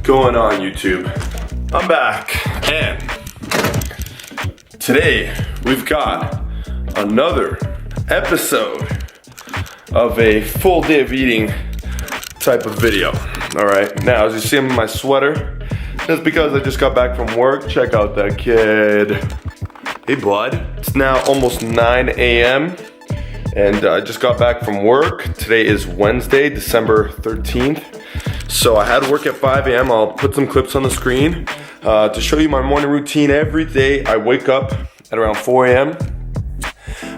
Going on, YouTube? I'm back, and today we've got another episode of a full day of eating type of video. All right, now as you see, I'm in my sweater. That's because I just got back from work. Check out that kid. Hey, bud. It's now almost 9 a.m. and I just got back from work. Today is Wednesday, December 13th. So I had work at 5 a.m. I'll put some clips on the screen to show you my morning routine. Every day I wake up at around 4 a.m.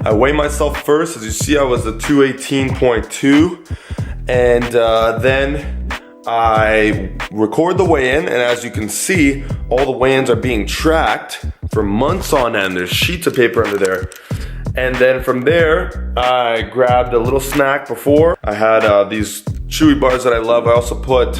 I weigh myself first. As you see, I was at 218.2, and then I record the weigh-in, and as you can see, all the weigh-ins are being tracked for months on end. There's sheets of paper under there. And then from there, I grabbed a little snack before. I had these chewy bars that I love. I also put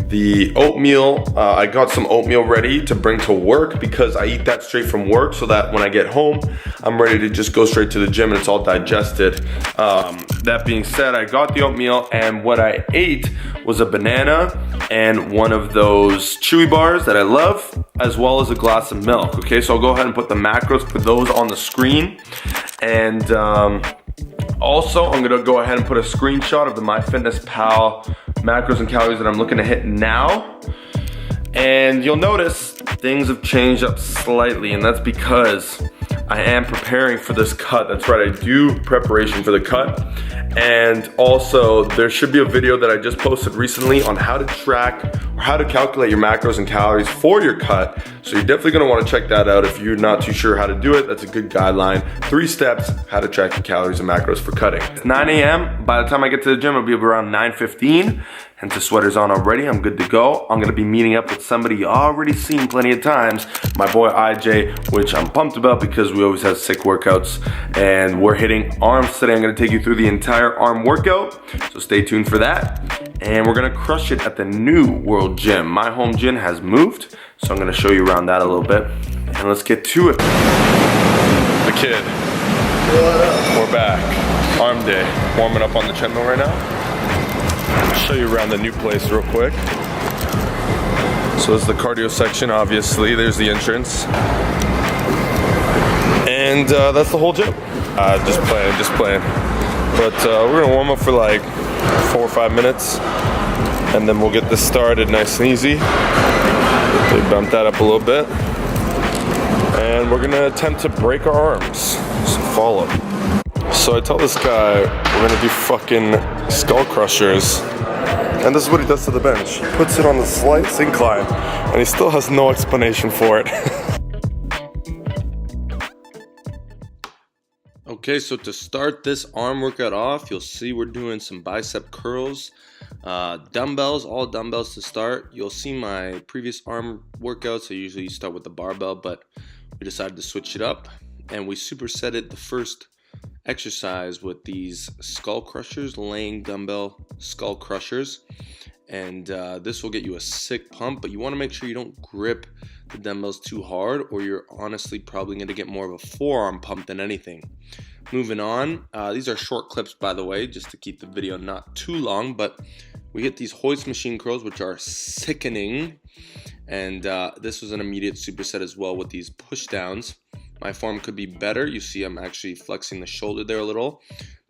the oatmeal. I got some oatmeal ready to bring to work because I eat that straight from work so that when I get home, I'm ready to just go straight to the gym and it's all digested. That being said, I got the oatmeal, and what I ate was a banana and one of those chewy bars that I love, as well as a glass of milk. Okay, so I'll go ahead and put the macros for those on the screen. And also, I'm gonna go ahead and put a screenshot of the MyFitnessPal macros and calories that I'm looking to hit now. And you'll notice things have changed up slightly, and that's because I am preparing for this cut. That's right, I do preparation for the cut. And also, there should be a video that I just posted recently on how to track or how to calculate your macros and calories for your cut. So you're definitely gonna wanna check that out if you're not too sure how to do it. That's a good guideline. 3 steps, how to track your calories and macros for cutting. It's 9 a.m. By the time I get to the gym, I'll be up around 9:15. Hence the sweater's on already, I'm good to go. I'm gonna be meeting up with somebody you already seen plenty of times, my boy IJ, which I'm pumped about because we always have sick workouts. And we're hitting arms today. I'm gonna take you through the entire arm workout, so stay tuned for that. And we're gonna crush it at the new World Gym. My home gym has moved, so I'm gonna show you around that a little bit. And let's get to it. The kid. We're back. Arm day. Warming up on the treadmill right now. I'll show you around the new place real quick. So this is the cardio section, obviously. There's the entrance. And that's the whole gym. Just playing. But we're gonna warm up for like 4 or 5 minutes, and then we'll get this started nice and easy. We bump that up a little bit. And we're gonna attempt to break our arms. So follow. So I tell this guy we're gonna do fucking skull crushers. And this is what he does to the bench. He puts it on the slight incline, and he still has no explanation for it. Okay, so to start this arm workout off, you'll see we're doing some bicep curls, dumbbells, all dumbbells to start. You'll see my previous arm workouts. I usually start with the barbell, but we decided to switch it up, and we supersetted the first exercise with these skull crushers, laying dumbbell skull crushers. And this will get you a sick pump, but you want to make sure you don't grip the dumbbells too hard, or you're honestly probably going to get more of a forearm pump than anything. Moving on, these are short clips, by the way, just to keep the video not too long, but we hit these hoist machine curls, which are sickening. And this was an immediate superset as well with these push downs. My form could be better. You see I'm actually flexing the shoulder there a little,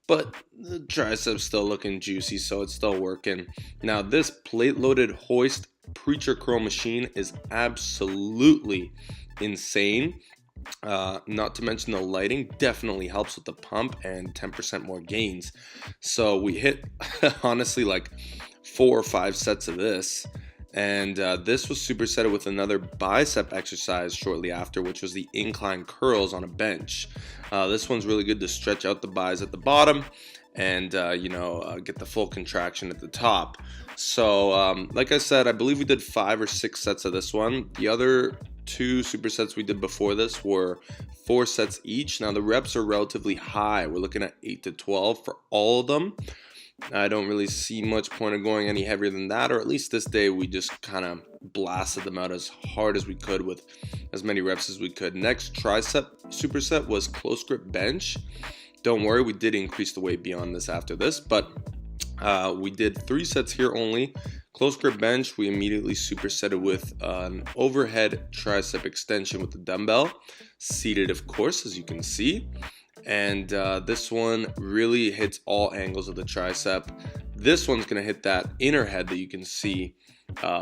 but the triceps still looking juicy, so it's still working. Now this plate loaded hoist preacher curl machine is absolutely insane. Not to mention the lighting definitely helps with the pump and 10% more gains. So we hit honestly like 4 or 5 sets of this. And this was supersetted with another bicep exercise shortly after, which was the incline curls on a bench. This one's really good to stretch out the bis at the bottom and get the full contraction at the top. So like I said, I believe we did 5 or 6 sets of this one. The other 2 supersets we did before this were 4 sets each. Now the reps are relatively high. We're looking at 8 to 12 for all of them. I don't really see much point of going any heavier than that, or at least this day we just kind of blasted them out as hard as we could with as many reps as we could. Next tricep superset was close grip bench. Don't worry, we did increase the weight beyond this after this, but We did 3 sets here only. Close grip bench, we immediately supersetted with an overhead tricep extension with the dumbbell, seated of course, as you can see. And this one really hits all angles of the tricep. This one's gonna hit that inner head that you can see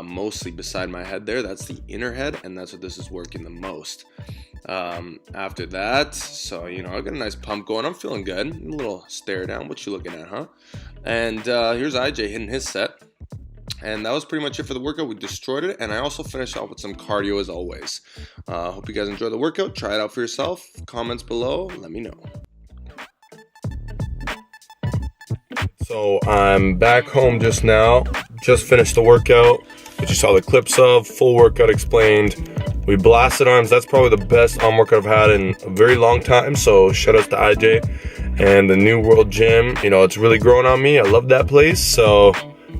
mostly beside my head there. That's the inner head, and that's what this is working the most. After that, so you know, I got a nice pump going. I'm feeling good. A little stare down. What you looking at, huh? And here's IJ hitting his set. And that was pretty much it for the workout. We destroyed it, and I also finished off with some cardio as always. Hope you guys enjoy the workout. Try it out for yourself. Comments below, let me know. So I'm back home just now. Just finished the workout, which you saw the clips of. Full workout explained. We blasted arms. That's probably the best arm workout I've had in a very long time. So shout out to IJ and the New World Gym. You know, it's really growing on me. I love that place. So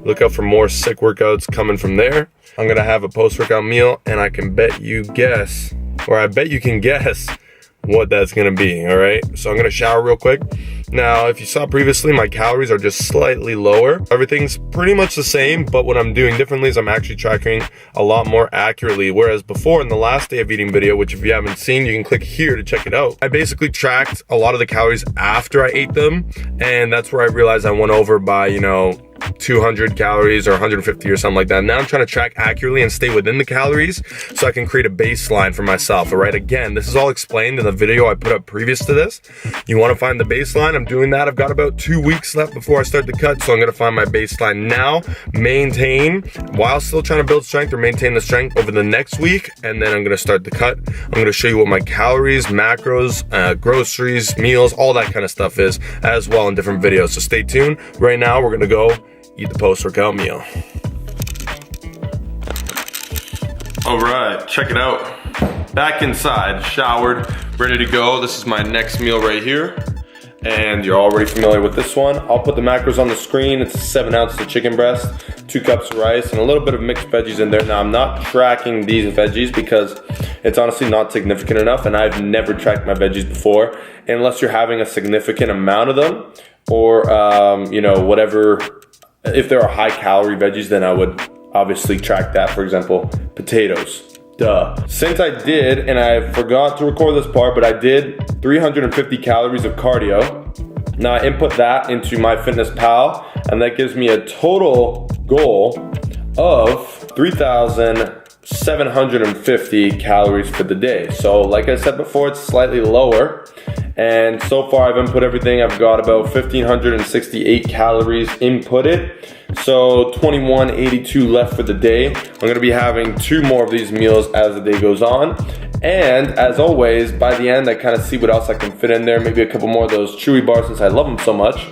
look out for more sick workouts coming from there. I'm gonna have a post-workout meal, and I can bet you guess, or I bet you can guess what that's gonna be, all right? So I'm gonna shower real quick. Now, if you saw previously, my calories are just slightly lower. Everything's pretty much the same, but what I'm doing differently is I'm actually tracking a lot more accurately. Whereas before, in the last day of eating video, which if you haven't seen, you can click here to check it out. I basically tracked a lot of the calories after I ate them, and that's where I realized I went over by, you know, 200 calories or 150 or something like that. Now I'm trying to track accurately and stay within the calories so I can create a baseline for myself, all right? Again, this is all explained in the video I put up previous to this. You want to find the baseline? I'm doing that. I've got about 2 weeks left before I start the cut, so I'm going to find my baseline now, maintain, while still trying to build strength or maintain the strength over the next week, and then I'm going to start the cut. I'm going to show you what my calories, macros, groceries, meals, all that kind of stuff is as well in different videos, so stay tuned. Right now, we're going to go eat the post-workout meal. All right, check it out. Back inside, showered, ready to go. This is my next meal right here. And you're already familiar with this one. I'll put the macros on the screen. It's 7 ounces of chicken breast, 2 cups of rice, and a little bit of mixed veggies in there. Now, I'm not tracking these veggies because it's honestly not significant enough, and I've never tracked my veggies before, unless you're having a significant amount of them, or you know, whatever. If there are high calorie veggies, then I would obviously track that. For example, potatoes, duh. Since I did, and I forgot to record this part, but I did 350 calories of cardio. Now I input that into MyFitnessPal, and that gives me a total goal of 3,750 calories for the day. So like I said before, it's slightly lower. And so far I've input everything. I've got about 1,568 calories inputted. So 2182 left for the day. I'm gonna be having 2 more of these meals as the day goes on. And as always, by the end, I kind of see what else I can fit in there. Maybe a couple more of those chewy bars since I love them so much.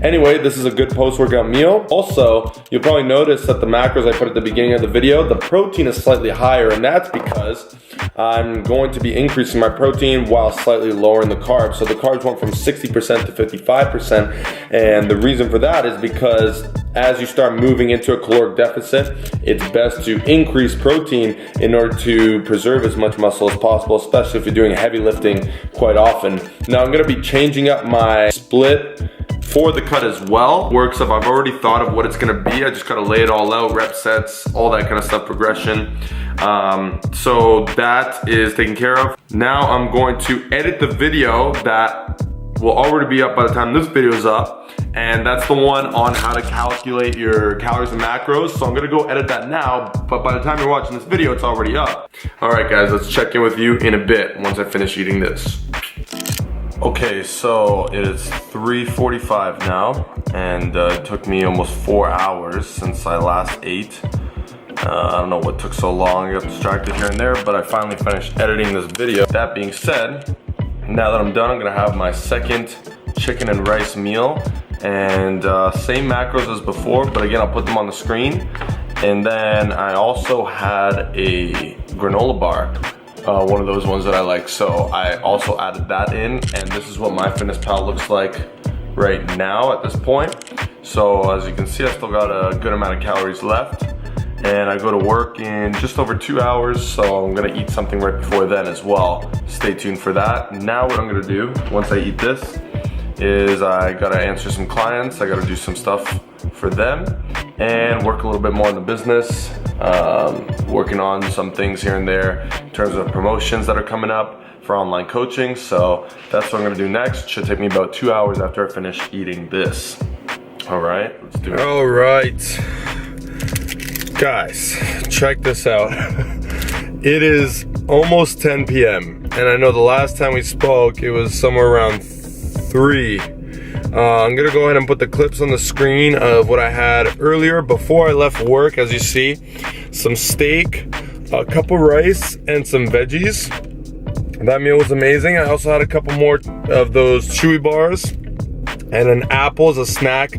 Anyway, this is a good post-workout meal. Also, you'll probably notice that the macros I put at the beginning of the video, the protein is slightly higher, and that's because I'm going to be increasing my protein while slightly lowering the carbs. So the carbs went from 60% to 55%, and the reason for that is because as you start moving into a caloric deficit, it's best to increase protein in order to preserve as much muscle as possible, especially if you're doing heavy lifting quite often. Now I'm gonna be changing up my split for the cut as well. Works up, I've already thought of what it's gonna be. I just gotta lay it all out, rep sets, all that kind of stuff, progression. So that is taken care of. Now I'm going to edit the video that will already be up by the time this video is up. And that's the one on how to calculate your calories and macros. So I'm gonna go edit that now, but by the time you're watching this video, it's already up. All right guys, let's check in with you in a bit once I finish eating this. Okay, so it is 3:45 now, and it took me almost 4 hours since I last ate. I don't know what took so long, I got distracted here and there, but I finally finished editing this video. That being said, now that I'm done, I'm gonna have my second chicken and rice meal, and same macros as before, but again, I'll put them on the screen. And then I also had a granola bar. One of those ones that I like, so I also added that in, and this is what MyFitnessPal looks like right now at this point. So as you can see, I still got a good amount of calories left, and I go to work in just over 2 hours, so I'm gonna eat something right before then as well. Stay tuned for that. Now what I'm gonna do once I eat this is I gotta answer some clients, I gotta do some stuff for them, and work a little bit more in the business. Working on some things here and there in terms of promotions that are coming up for online coaching. So that's what I'm gonna do next. Should take me about 2 hours after I finish eating this. All right, let's do it. All right, guys, check this out. It is almost 10 p.m. and I know the last time we spoke, it was somewhere around 3. I'm gonna go ahead and put the clips on the screen of what I had earlier before I left work. As you see, some steak, a cup of rice, and some veggies. That meal was amazing. I also had a couple more of those chewy bars and an apple as a snack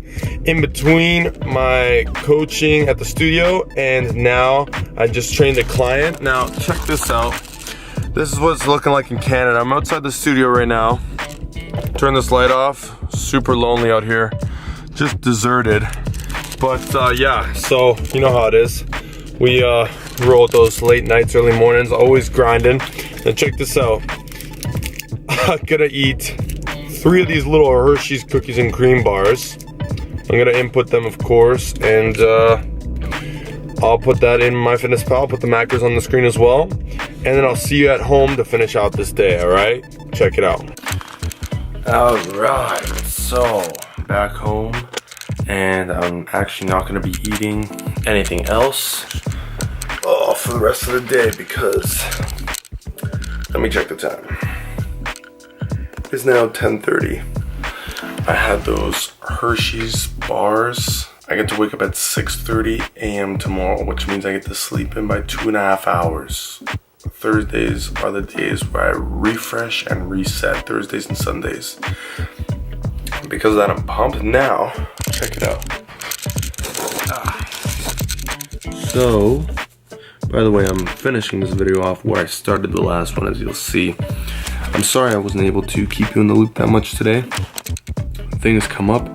in between my coaching at the studio, and now I just trained a client. Now check this out. This is what it's looking like in Canada. I'm outside the studio right now. Turn this light off. Super lonely out here, just deserted. But yeah, so you know how it is. We roll with those late nights, early mornings, always grinding. Now check this out. I'm gonna eat 3 of these little Hershey's cookies and cream bars. I'm gonna input them, of course, and I'll put that in MyFitnessPal. I'll put the macros on the screen as well, and then I'll see you at home to finish out this day. All right, check it out. All right, so back home, and I'm actually not gonna be eating anything else for the rest of the day because, let me check the time. It's now 10:30. I had those Hershey's bars. I get to wake up at 6:30 a.m. tomorrow, which means I get to sleep in by 2.5 hours. Thursdays are the days where I refresh and reset, Thursdays and Sundays. Because of that, I'm pumped. Now, check it out. So, by the way, I'm finishing this video off where I started the last one, as you'll see. I'm sorry I wasn't able to keep you in the loop that much today. Things come up.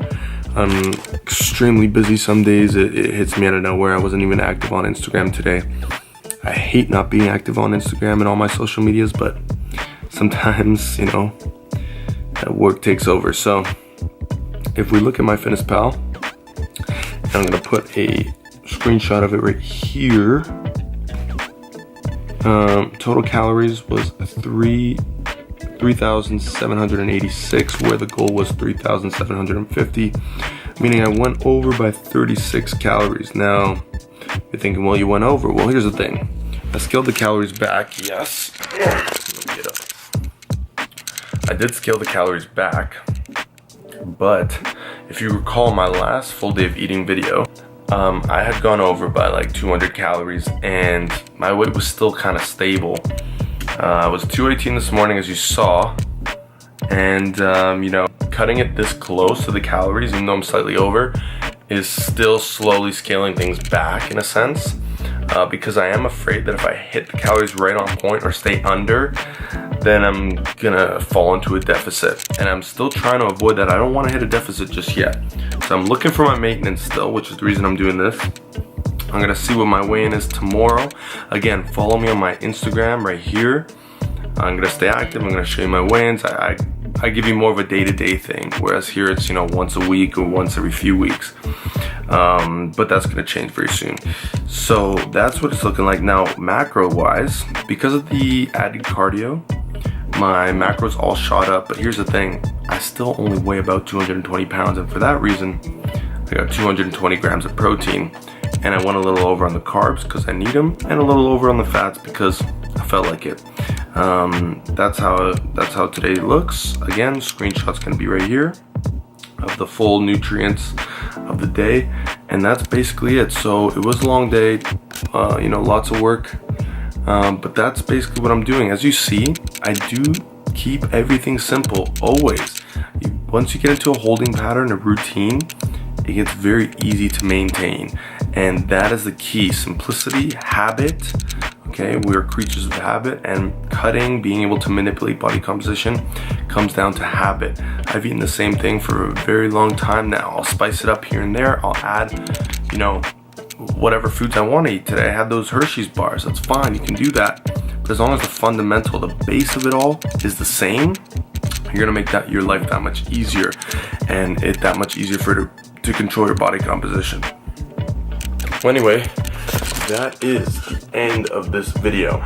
I'm extremely busy some days. It hits me out of nowhere. I wasn't even active on Instagram today. I hate not being active on Instagram and all my social medias, but sometimes, you know, work takes over. So if we look at MyFitnessPal, and I'm gonna put a screenshot of it right here. Total calories was 3,786, where the goal was 3,750, meaning I went over by 36 calories. Now, you're thinking, well, you went over. Well, here's the thing. I scaled the calories back, yes. Let me get up. I did scale the calories back, but if you recall my last full day of eating video, I had gone over by like 200 calories and my weight was still kind of stable. I was 218 this morning, as you saw, and you know, cutting it this close to the calories, even though I'm slightly over, is still slowly scaling things back in a sense, because I am afraid that if I hit the calories right on point or stay under, then I'm gonna fall into a deficit, and I'm still trying to avoid that. I don't want to hit a deficit just yet, so I'm looking for my maintenance still, which is the reason I'm doing this. I'm gonna see what my weigh-in is tomorrow. Again, follow me on my Instagram right here. I'm gonna stay active. I'm gonna show you my weigh-ins. I give you more of a day-to-day thing, whereas here it's, you know, once a week or once every few weeks. But that's gonna change very soon. So that's what it's looking like now, macro-wise. Because of the added cardio, my macros all shot up. But here's the thing: I still only weigh about 220 pounds, and for that reason, I got 220 grams of protein. And I went a little over on the carbs because I need them, and a little over on the fats because I felt like it. That's how today looks. Again, screenshot's gonna be right here of the full nutrients of the day, and that's basically it. So it was a long day, you know, lots of work, but that's basically what I'm doing. As you see, I do keep everything simple always. Once you get into a holding pattern, a routine, it gets very easy to maintain, and that is the key. Simplicity, habit. Okay, we're creatures of habit, and cutting, being able to manipulate body composition, comes down to habit. I've eaten the same thing for a very long time now. I'll spice it up here and there. I'll add, you know, whatever foods I want to eat. Today I had those Hershey's bars. That's fine, you can do that. But as long as the fundamental, the base of it all is the same, you're gonna make your life that much easier, and it that much easier for you to control your body composition. Well, anyway, that is the end of this video.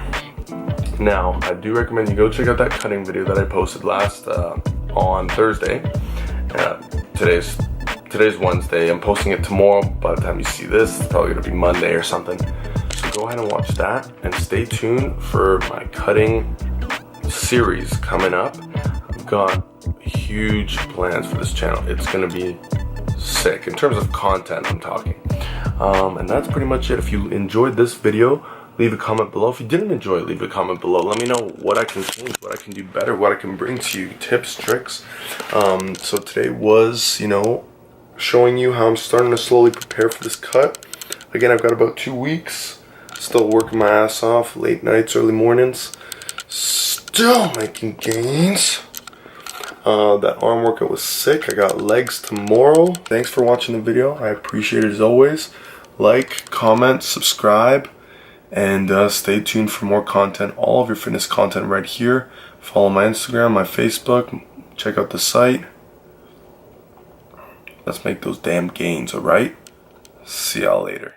Now, I do recommend you go check out that cutting video that I posted last on Thursday. Today's Wednesday. I'm posting it tomorrow. By the time you see this, it's probably gonna be Monday or something. So go ahead and watch that, and stay tuned for my cutting series coming up. I've got huge plans for this channel. It's gonna be sick in terms of content, I'm talking. And that's pretty much it. If you enjoyed this video, leave a comment below. If you didn't enjoy it, leave a comment below. Let me know what I can change, what I can do better, what I can bring to you, tips, tricks. So today was, showing you how I'm starting to slowly prepare for this cut. Again, I've got about 2 weeks. Still working my ass off, late nights, early mornings. Still making gains. That arm workout was sick. I got legs tomorrow. Thanks for watching the video. I appreciate it as always. Like, comment, subscribe, and stay tuned for more content. All of your fitness content right here. Follow my Instagram, my Facebook. Check out the site. Let's make those damn gains, alright? See y'all later.